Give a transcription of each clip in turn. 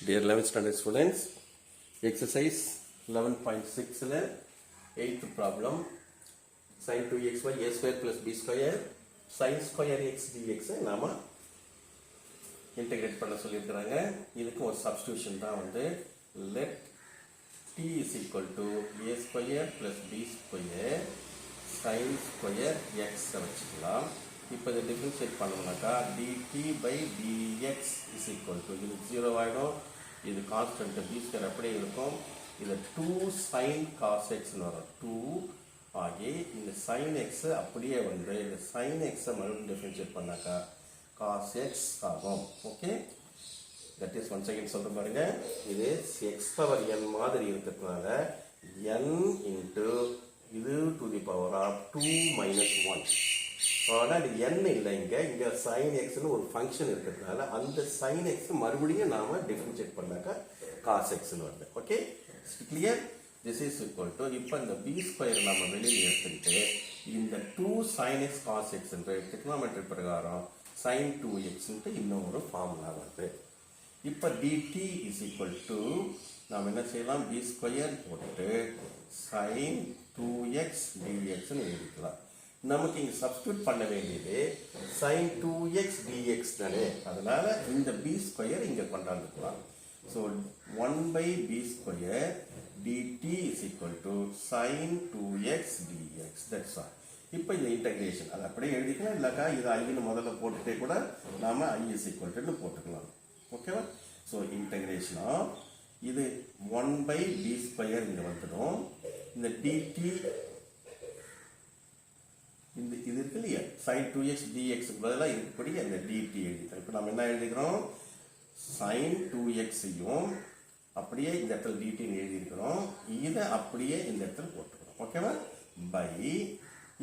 Dear 11th standard students, exercise 11.6 8th problem sin 2xy a square plus b square sin square x dx நாம integrate பண்ண சொல்லியிருக்கிறாங்க. இதுக்கு ஒரு substitution தான் வந்து let t is equal to a square plus b square sin square x வச்சுக்கலாம். இப்போ இதை differentiate பண்ணோம்னாக்கா dt by dx is equal to இது 0 ஆகிடும், இது கான்ஸ்டன்ட் b ஸ்கொயர் அப்படியே இருக்கும், இது 2 sin cos x வரும் 2 ஆகி இந்த sin x அப்படியே வந்து இந்த sin x மறுபடியும் டிஃபரன்ஷியேட் பண்ணாக்கா cos x ஆகும். Okay, that is once again சொல்ற பாருங்க, இது x பவர் n மாதிரி இருக்கிறதுனால n இன்ட்டு இது to the power of 2 minus 1. ஆனால் இது n இல்லை, இங்கே sin x ஒரு ஃபங்க்ஷன் இருக்கிறதுனால அந்த sin x மறுபடியும் நாம டிஃபரன்ஷியேட் பண்ணாக்கா cos x வருது. Okay, clear? This is equal to இப்போ இந்த b ஸ்கொயர் நம்ம வெளியில் எடுத்துக்கிட்டு இந்த 2 sin x cos x என்ற டிக்னாமெட்ரி பிரகாரம் sin 2x இன்னொரு ஃபார்முலா வருது. இப்போ dt இஸ் ஈக்குவல் டு நாம் என்ன செய்யலாம், b ஸ்கொயர் போட்டு sin 2x dx எழுதிக்கலாம். நமக்கு இங்கே சப்ஸ்டியூட் பண்ண வேண்டியது sin 2x dx தானே, அதனால இந்த b ஸ்கொயர் இங்கே கொண்டாந்துக்கலாம். So 1 by b square dt is equal to sin 2x dx. That's all. இப்போ இந்த இன்டகிரேஷன் அது அப்படியே எழுதிக்கலாம், இல்லைக்கா இது ஐன்னு முதல்ல போட்டுட்டே கூட நாம i is equal to போட்டுக்கலாம். ஓகேவா? ஸோ இன்டகிரேஷன் ஆஃப் இது 1 by b ஸ்கொயர் இங்கே வந்துடும், இந்த dt இது இருக்கு இல்லையா, sin 2x dx பதிலாக இருப்படி அந்த dt எழுதிக்கிறோம். இப்போ நம்ம என்ன எழுதிக்கிறோம், sin 2xையும் அப்படியே இந்த இடத்துல dt எழுதிக்கிறோம், இதை அப்படியே இந்த இடத்துல போட்டுக்கிறோம். ஓகேவா? பை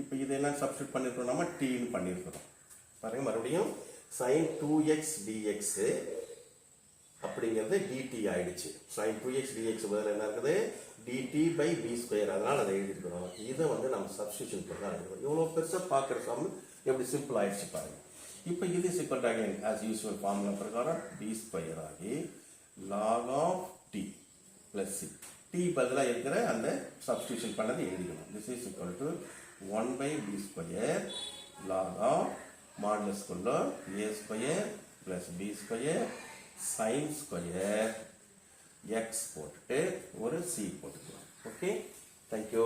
இப்போ இதை என்ன சப்ஸ்டியூட் பண்ணிருக்கிறோம், நம்ம tன்னு பண்ணியிருக்கிறோம். பாருங்க, மறுபடியும் sin 2x dx அப்படிங்கிறது dt ஆயிடுச்சு. sin 2x dx பதிலாக என்ன இருக்குது, dt by b ஸ்கொயர், அதனால அதை எழுதிருக்கிறோம். இதை வந்து நம்ம சப்ஸ்டியூஷன் பண்ண எழுதுறோம். இவ்வளோ பெருசாக பார்க்குற சம் எப்படி சிம்பிள் ஆயிடுச்சு பாருங்க. இப்போ இது simple again as usual formula பிரகாரம் b ஸ்கொயர் ஆகி log of t plus c, t பதிலாக இருக்கிற அந்த சப்ஸ்டியூஷன் பண்ணதை எழுதிக்கணும். This is equal to 1 by b square log of modulus கொள்ள a square plus b square sin square x போட்டுட்டு ஒரு c போட்டுக்கலாம். Okay, thank you.